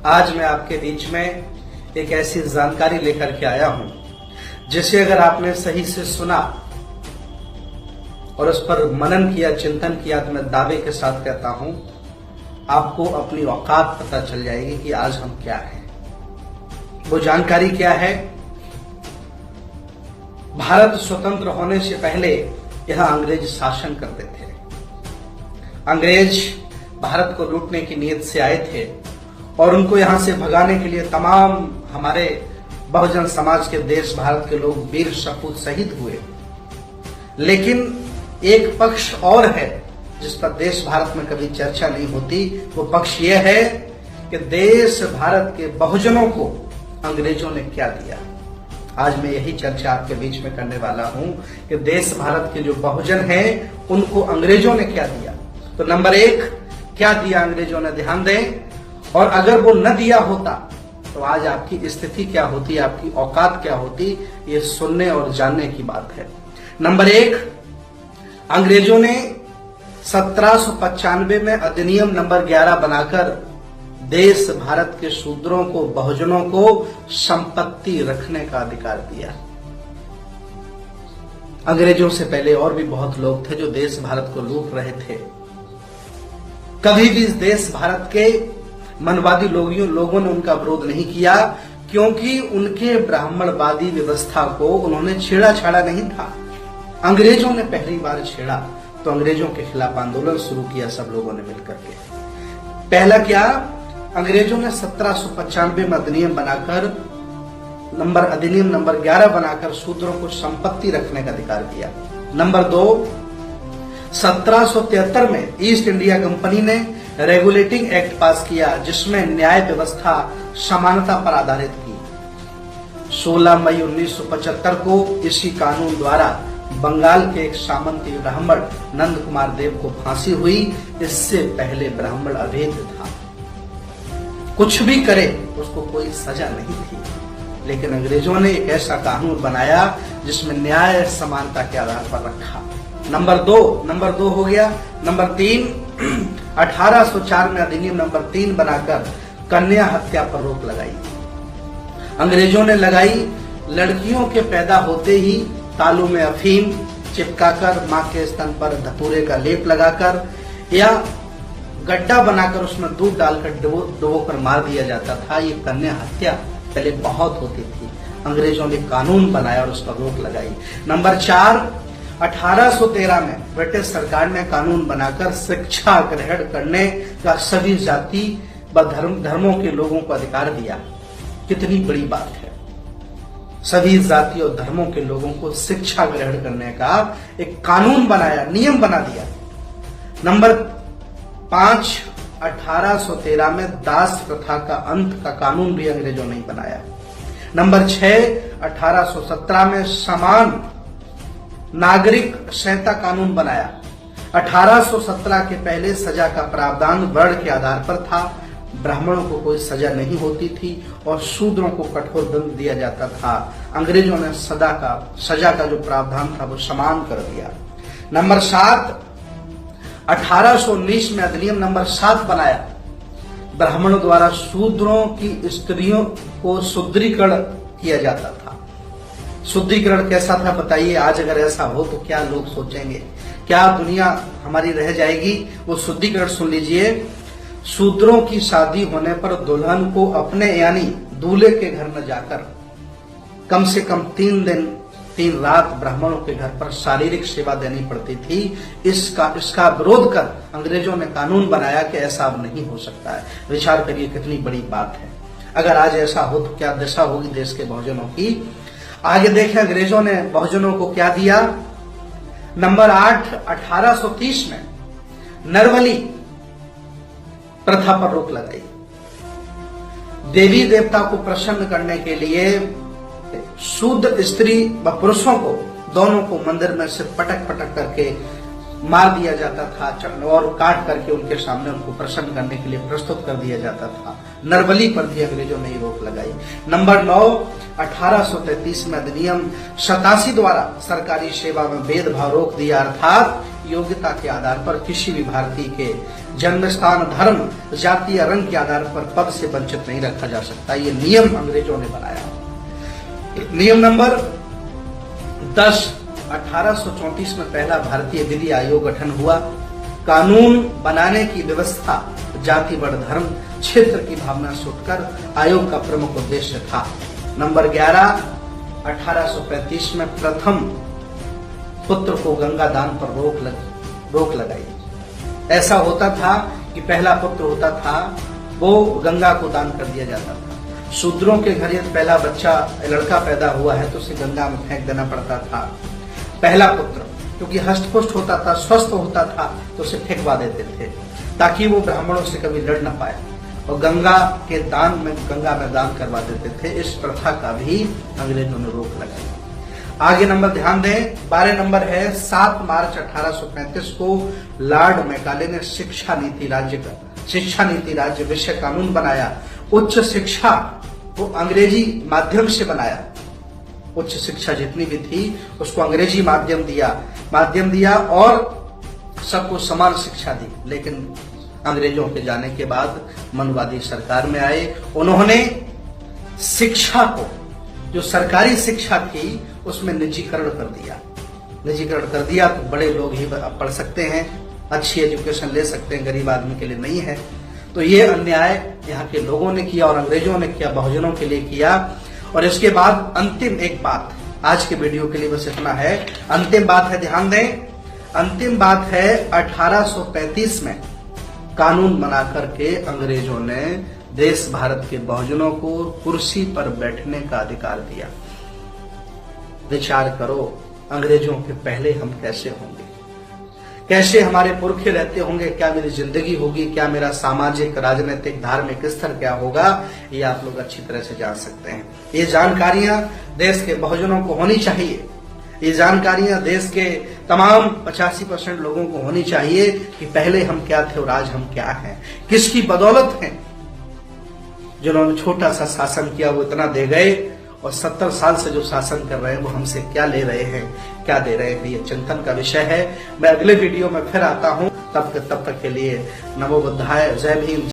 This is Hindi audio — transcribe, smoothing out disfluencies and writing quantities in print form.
आज मैं आपके बीच में एक ऐसी जानकारी लेकर के आया हूं जिसे अगर आपने सही से सुना और उस पर मनन किया, चिंतन किया, तो मैं दावे के साथ कहता हूं आपको अपनी औकात पता चल जाएगी कि आज हम क्या हैं। वो जानकारी क्या है? भारत स्वतंत्र होने से पहले यहां अंग्रेज शासन करते थे। अंग्रेज भारत को लूटने की नीयत से आए थे और उनको यहां से भगाने के लिए तमाम हमारे बहुजन समाज के देश भारत के लोग वीर सपूत शहीद हुए। लेकिन एक पक्ष और है जिस पर देश भारत में कभी चर्चा नहीं होती। वो पक्ष ये है कि देश भारत के बहुजनों को अंग्रेजों ने क्या दिया। आज मैं यही चर्चा आपके बीच में करने वाला हूं कि देश भारत के जो बहुजन हैं उनको अंग्रेजों ने क्या दिया। तो नंबर 1, क्या दिया अंग्रेजों ने, ध्यान दें। और अगर वो न दिया होता तो आज आपकी स्थिति क्या होती, आपकी औकात क्या होती, ये सुनने और जानने की बात है। नंबर 1, अंग्रेजों ने 1795 में अधिनियम नंबर 11 बनाकर देश भारत के शूद्रों को, बहुजनों को संपत्ति रखने का अधिकार दिया। अंग्रेजों से पहले और भी बहुत लोग थे जो देश भारत को लूट रहे थे। कभी भी इस देश भारत के मनवादी लोगों ने उनका विरोध नहीं किया, क्योंकि उनके ब्राह्मणवादी व्यवस्था को उन्होंने छेड़ा नहीं था। अंग्रेजों ने पहली बार छेड़ा तो अंग्रेजों के खिलाफ आंदोलन शुरू किया सब लोगों ने मिलकर के। पहला क्या, अंग्रेजों ने 1795 में अधिनियम नंबर 11 बनाकर शूद्रों को संपत्ति रखने का अधिकार दिया। नंबर 2, 1773 में ईस्ट इंडिया कंपनी ने रेगुलेटिंग एक्ट पास किया जिसमें न्याय व्यवस्था समानता पर आधारित की। 16 मई 1975 को इसी कानून द्वारा बंगाल के एक सामंती ब्राह्मण नंद कुमार देव को फांसी हुई। इससे पहले ब्राह्मण अवैध था, कुछ भी करे उसको कोई सजा नहीं थी। लेकिन अंग्रेजों ने एक ऐसा कानून बनाया जिसमें न्याय समानता के आधार पर रखा। नंबर 2 हो गया। नंबर 3, 1804 में अधिनियम नंबर 3 बनाकर कन्या हत्या पर रोक लगाई। अंग्रेजों ने लगाई। लड़कियों के पैदा होते ही तालू में अफीम चिपकाकर, मां के स्तन पर धतूरे का लेप लगाकर या गड्ढा बनाकर उसमें दूध डालकर डुबोकर मार दिया जाता था। ये कन्या हत्या पहले बहुत होती थी। अंग्रेजों ने कानून बनाया और उस पर रोक लगाई। नंबर 4, 1813 में ब्रिटिश सरकार ने कानून बनाकर शिक्षा ग्रहण करने का सभी जाति व धर्मों के लोगों को अधिकार दिया। कितनी बड़ी बात है, सभी जाति और धर्मों के लोगों को शिक्षा ग्रहण करने का एक कानून बनाया, नियम बना दिया। नंबर 5, 1813 में दास प्रथा का अंत का कानून भी अंग्रेजों ने बनाया। नंबर 6, 1817 में समान नागरिक संहिता कानून बनाया। 1817 के पहले सजा का प्रावधान वर्ण के आधार पर था। ब्राह्मणों को कोई सजा नहीं होती थी और शूद्रों को कठोर दंड दिया जाता था। अंग्रेजों ने सजा का जो प्रावधान था वो समान कर दिया। नंबर 7, 1819 में अधिनियम नंबर 7 बनाया। ब्राह्मणों द्वारा शूद्रों की स्त्रियों को शुद्रीकरण किया जाता था। शुद्धिकरण कैसा था बताइए? आज अगर ऐसा हो तो क्या लोग सोचेंगे, क्या दुनिया हमारी रह जाएगी? वो शुद्धिकरण सुन लीजिए। शूद्रों की शादी होने पर दुल्हन को अपने यानी दूल्हे के घर न जाकर कम से कम 3 दिन 3 रात ब्राह्मणों के घर पर शारीरिक सेवा देनी पड़ती थी। इसका विरोध कर अंग्रेजों ने कानून बनाया कि ऐसा अब नहीं हो सकता है। विचार करिए कितनी बड़ी बात है। अगर आज ऐसा हो तो क्या दशा होगी देश के बहुजनों की। आगे देखें अंग्रेजों ने बहुजनों को क्या दिया। नंबर 8, 1830 में नरबली प्रथा पर रोक लगाई। देवी देवता को प्रसन्न करने के लिए शुद्ध स्त्री व पुरुषों को दोनों को मंदिर में से पटक करके मार दिया जाता था और काट करके उनके सामने उनको प्रसन्न करने के लिए प्रस्तुत कर दिया जाता था। नरबली पर भी अंग्रेजों ने रोक लगाई। नंबर 9, 1833 में अधिनियम 87 द्वारा सरकारी सेवा में भेदभाव रोक दिया, अर्थात योग्यता के आधार पर किसी भी भारतीय के जन्म स्थान, धर्म, जाति या रंग के आधार पर पद से वंचित नहीं रखा जा सकता। ये नियम अंग्रेजों ने बनाया। नियम नंबर 10, 1834 में पहला भारतीय विधि आयोग गठन हुआ। कानून बनाने की व्यवस्था जाति, वर्ण, धर्म, क्षेत्र की भावना से उठकर आयोग का प्रमुख उद्देश्य था। नंबर 11, 1835 में प्रथम पुत्र को गंगा दान पर रोक लगाई। ऐसा होता था कि पहला पुत्र होता था वो गंगा को दान कर दिया जाता था। शूद्रों के घर यदि पहला बच्चा लड़का पैदा हुआ है तो उसे गंगा में फेंक देना पड़ता था। पहला पुत्र क्योंकि हष्टपुष्ट होता था, स्वस्थ होता था, तो उसे फेंकवा देते थे ताकि वो ब्राह्मणों से कभी लड़ न पाए, और गंगा में दान करवा देते थे। इस प्रथा का भी अंग्रेजों ने रोक लगाई। आगे नंबर ध्यान दें, 12 नंबर है 7 मार्च 1835 को लॉर्ड मैकाले ने शिक्षा नीति राज्य विषय कानून बनाया। उच्च शिक्षा को अंग्रेजी माध्यम से बनाया। उच्च शिक्षा जितनी भी थी उसको अंग्रेजी माध्यम दिया और सबको समान शिक्षा दी। लेकिन अंग्रेजों के जाने के बाद मनवादी सरकार में आए। उन्होंने शिक्षा को, जो सरकारी शिक्षा थी, उसमें निजीकरण कर दिया तो बड़े लोग ही पढ़ सकते हैं, अच्छी एजुकेशन ले सकते हैं, गरीब आदमी के लिए नहीं है। तो ये अन्याय यहाँ के लोगों ने किया और अंग्रेजों ने किया, बहुजनों के लिए किया। और इसके बाद अंतिम एक बात, आज के वीडियो के लिए बस इतना है। अंतिम बात है, ध्यान दें, अंतिम बात है 1835 में कानून बना करके अंग्रेजों ने देश भारत के बहुजनों को कुर्सी पर बैठने का अधिकार दिया। विचार करो, अंग्रेजों के पहले हम कैसे होंगे, कैसे हमारे पुरखे रहते होंगे, क्या मेरी जिंदगी होगी, क्या मेरा सामाजिक, राजनीतिक, धार्मिक स्तर क्या होगा, ये आप लोग अच्छी तरह से जान सकते हैं। ये जानकारियां देश के बहुजनों को होनी चाहिए। ये जानकारियां देश के तमाम 85% लोगों को होनी चाहिए कि पहले हम क्या थे और आज हम क्या हैं, किसकी बदौलत हैं। जिन्होंने छोटा सा शासन किया वो इतना दे गए, और 70 साल से जो शासन कर रहे हैं वो हमसे क्या ले रहे हैं, क्या दे रहे हैं। ये चिंतन का विषय है। मैं अगले वीडियो में फिर आता हूं। तब तक के लिए नमो बुद्धाय, जय भीम।